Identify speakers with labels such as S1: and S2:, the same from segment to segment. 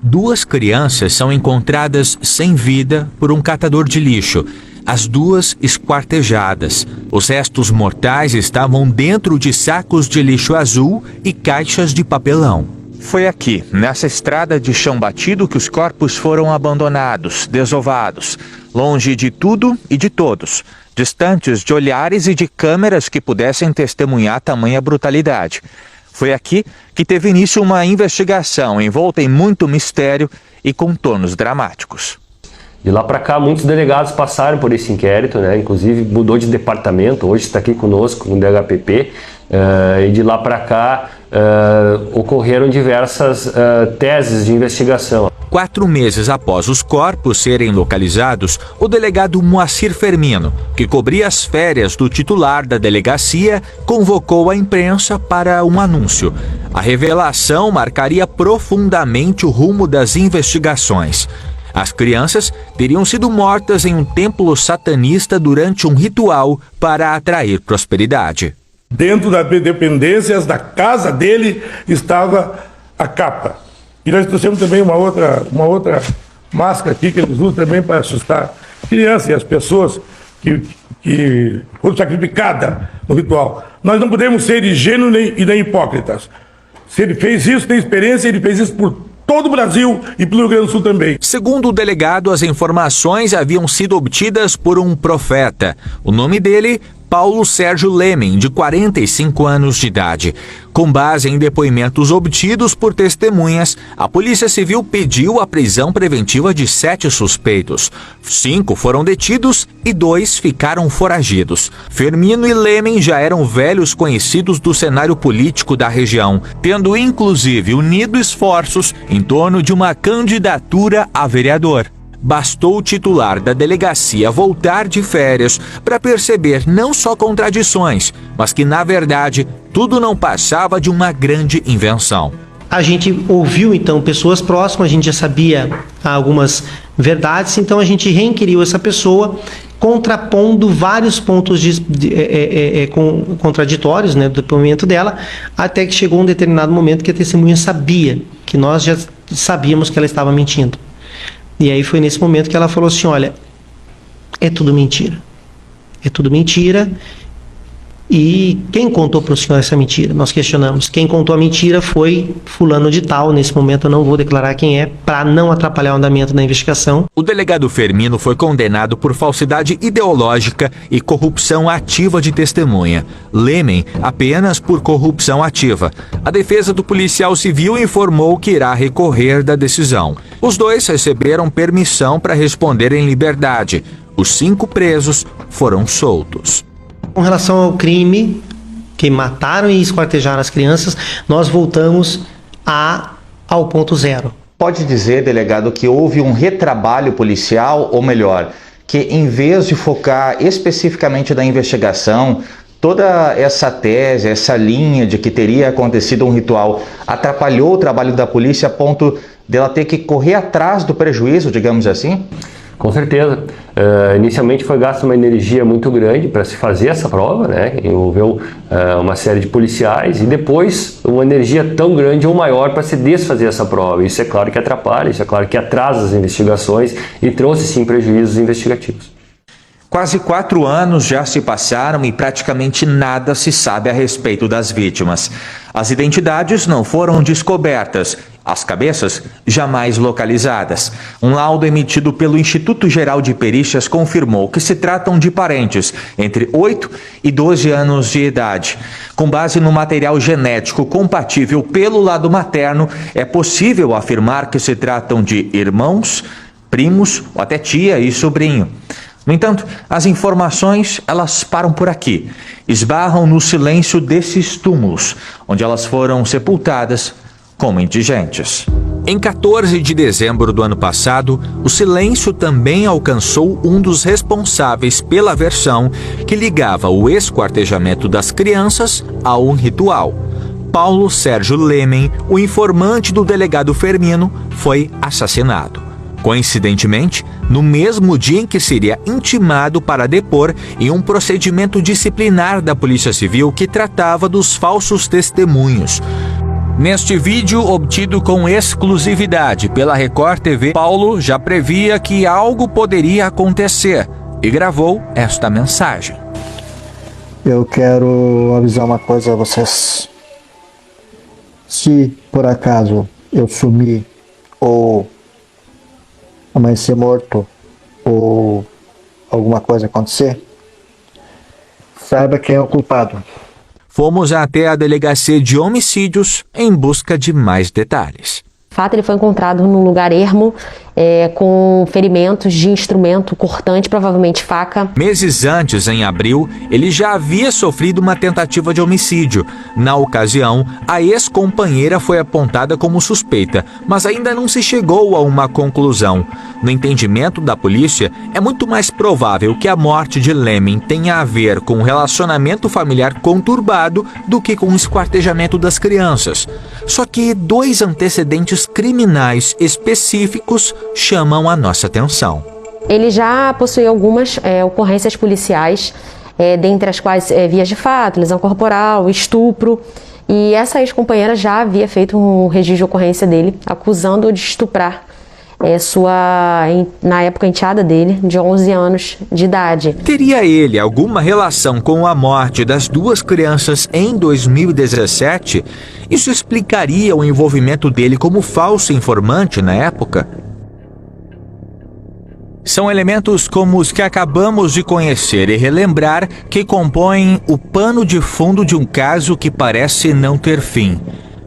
S1: Duas crianças são encontradas sem vida por um catador de lixo. As duas esquartejadas. Os restos mortais estavam dentro de sacos de lixo azul e caixas de papelão. Foi aqui, nessa estrada de chão batido, que os corpos foram abandonados, desovados, longe de tudo e de todos, distantes de olhares e de câmeras que pudessem testemunhar tamanha brutalidade. Foi aqui que teve início uma investigação envolta em muito mistério e contornos dramáticos.
S2: De lá para cá, muitos delegados passaram por esse inquérito, né? Inclusive mudou de departamento, hoje está aqui conosco no DHPP, e de lá para cá ocorreram diversas teses de investigação.
S1: 4 meses após os corpos serem localizados, o delegado Moacir Fermino, que cobria as férias do titular da delegacia, convocou a imprensa para um anúncio. A revelação marcaria profundamente o rumo das investigações. As crianças teriam sido mortas em um templo satanista durante um ritual para atrair prosperidade.
S3: Dentro das dependências da casa dele estava a capa. E nós trouxemos também uma outra máscara aqui que eles usam também para assustar crianças e as pessoas que foram sacrificadas no ritual. Nós não podemos ser ingênuos e nem hipócritas. Se ele fez isso, tem experiência, ele fez isso por todo o Brasil e pelo Rio Grande do Sul também.
S1: Segundo o delegado, as informações haviam sido obtidas por um profeta. O nome dele, Paulo Sérgio Lemen, de 45 anos de idade. Com base em depoimentos obtidos por testemunhas, a Polícia Civil pediu a prisão preventiva de 7 suspeitos. 5 foram detidos e 2 ficaram foragidos. Fermino e Lemen já eram velhos conhecidos do cenário político da região, tendo inclusive unido esforços em torno de uma candidatura a vereador. Bastou o titular da delegacia voltar de férias para perceber não só contradições, mas que, na verdade, tudo não passava de uma grande invenção.
S4: A gente ouviu, então, pessoas próximas, a gente já sabia algumas verdades, então a gente reinquiriu essa pessoa, contrapondo vários pontos contraditórios, né, do depoimento dela, até que chegou um determinado momento que a testemunha sabia, que nós já sabíamos que ela estava mentindo. E aí foi nesse momento que ela falou assim, olha, é tudo mentira. É tudo mentira. E quem contou para o senhor essa mentira? Nós questionamos. Quem contou a mentira foi fulano de tal. Nesse momento eu não vou declarar quem é, para não atrapalhar o andamento da investigação.
S1: O delegado Fermino foi condenado por falsidade ideológica e corrupção ativa de testemunha. Lemen apenas por corrupção ativa. A defesa do policial civil informou que irá recorrer da decisão. Os dois receberam permissão para responder em liberdade. Os 5 presos foram soltos.
S4: Com relação ao crime, que mataram e esquartejaram as crianças, nós voltamos ao ponto zero.
S5: Pode dizer, delegado, que houve um retrabalho policial, ou melhor, que em vez de focar especificamente na investigação, toda essa tese, essa linha de que teria acontecido um ritual atrapalhou o trabalho da polícia a ponto dela ter que correr atrás do prejuízo, digamos assim?
S2: Com certeza. Inicialmente foi gasta uma energia muito grande para se fazer essa prova, né? Envolveu uma série de policiais e depois uma energia tão grande ou maior para se desfazer essa prova. Isso é claro que atrapalha, isso é claro que atrasa as investigações e trouxe sim prejuízos investigativos.
S1: Quase 4 anos já se passaram e praticamente nada se sabe a respeito das vítimas. As identidades não foram descobertas, as cabeças jamais localizadas. Um laudo emitido pelo Instituto Geral de Perícias confirmou que se tratam de parentes entre 8 e 12 anos de idade. Com base no material genético compatível pelo lado materno, é possível afirmar que se tratam de irmãos, primos ou até tia e sobrinho. No entanto, as informações, elas param por aqui, esbarram no silêncio desses túmulos, onde elas foram sepultadas como indigentes. Em 14 de dezembro do ano passado, o silêncio também alcançou um dos responsáveis pela versão que ligava o esquartejamento das crianças a um ritual. Paulo Sérgio Lemen, o informante do delegado Fermino, foi assassinado. Coincidentemente, no mesmo dia em que seria intimado para depor em um procedimento disciplinar da Polícia Civil que tratava dos falsos testemunhos. Neste vídeo, obtido com exclusividade pela Record TV, Paulo já previa que algo poderia acontecer e gravou esta mensagem.
S6: Eu quero avisar uma coisa a vocês. Se por acaso eu sumir ou amanhecer morto ou alguma coisa acontecer, saiba quem é o culpado.
S1: Fomos até a delegacia de homicídios em busca de mais detalhes.
S7: De fato, ele foi encontrado num lugar ermo, com ferimentos de instrumento cortante, provavelmente faca.
S1: Meses antes, em abril, ele já havia sofrido uma tentativa de homicídio. Na ocasião, a ex-companheira foi apontada como suspeita, mas ainda não se chegou a uma conclusão. No entendimento da polícia, é muito mais provável que a morte de Lemming tenha a ver com um relacionamento familiar conturbado do que com o esquartejamento das crianças. Só que 2 antecedentes criminais específicos chamam a nossa atenção.
S7: Ele já possuía algumas ocorrências policiais, dentre as quais vias de fato, lesão corporal, estupro. E essa ex-companheira já havia feito um registro de ocorrência dele, acusando-o de estuprar na época, enteada dele, de 11 anos de idade.
S1: Teria ele alguma relação com a morte das 2 crianças em 2017? Isso explicaria o envolvimento dele como falso informante na época? São elementos como os que acabamos de conhecer e relembrar que compõem o pano de fundo de um caso que parece não ter fim.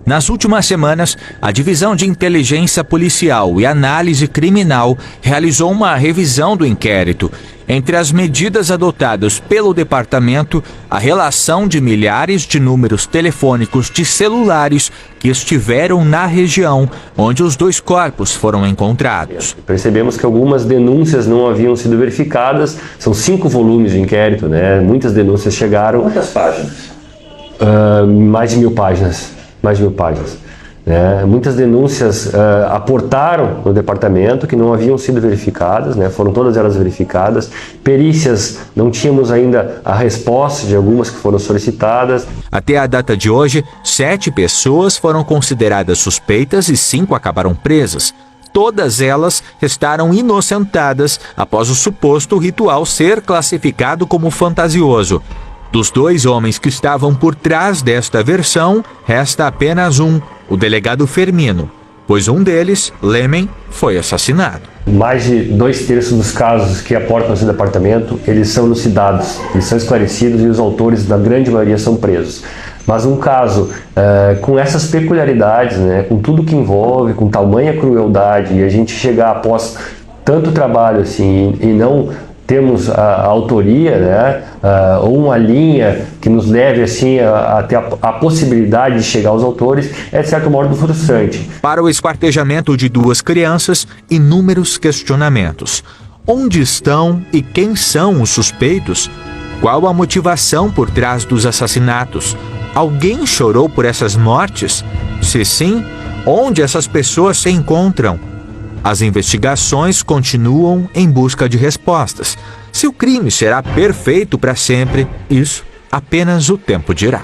S1: Nas últimas semanas, a Divisão de Inteligência Policial e Análise Criminal realizou uma revisão do inquérito. Entre as medidas adotadas pelo departamento, a relação de milhares de números telefônicos de celulares que estiveram na região onde os 2 corpos foram encontrados.
S2: Percebemos que algumas denúncias não haviam sido verificadas. São 5 volumes de inquérito, né? Muitas denúncias chegaram.
S5: Quantas páginas?
S2: Mais de 1000 páginas. Mais de 1000 páginas. Né? Muitas denúncias aportaram no departamento que não haviam sido verificadas, né? Foram todas elas verificadas. Perícias, não tínhamos ainda a resposta de algumas que foram solicitadas.
S1: Até a data de hoje, 7 pessoas foram consideradas suspeitas e 5 acabaram presas. Todas elas restaram inocentadas após o suposto ritual ser classificado como fantasioso. Dos 2 homens que estavam por trás desta versão, resta apenas um, o delegado Fermino, pois um deles, Lemming, foi assassinado.
S2: Mais de 2/3 dos casos que aportam esse departamento, eles são elucidados, eles são esclarecidos e os autores, da grande maioria, são presos. Mas um caso com essas peculiaridades, né, com tudo que envolve, com tamanha crueldade, e a gente chegar após tanto trabalho assim e não temos a autoria, né, ou uma linha que nos leve assim a ter a possibilidade de chegar aos autores, é de certo modo frustrante.
S1: Para o esquartejamento de 2 crianças, inúmeros questionamentos. Onde estão e quem são os suspeitos? Qual a motivação por trás dos assassinatos? Alguém chorou por essas mortes? Se sim, onde essas pessoas se encontram? As investigações continuam em busca de respostas. Se o crime será perfeito para sempre, isso apenas o tempo dirá.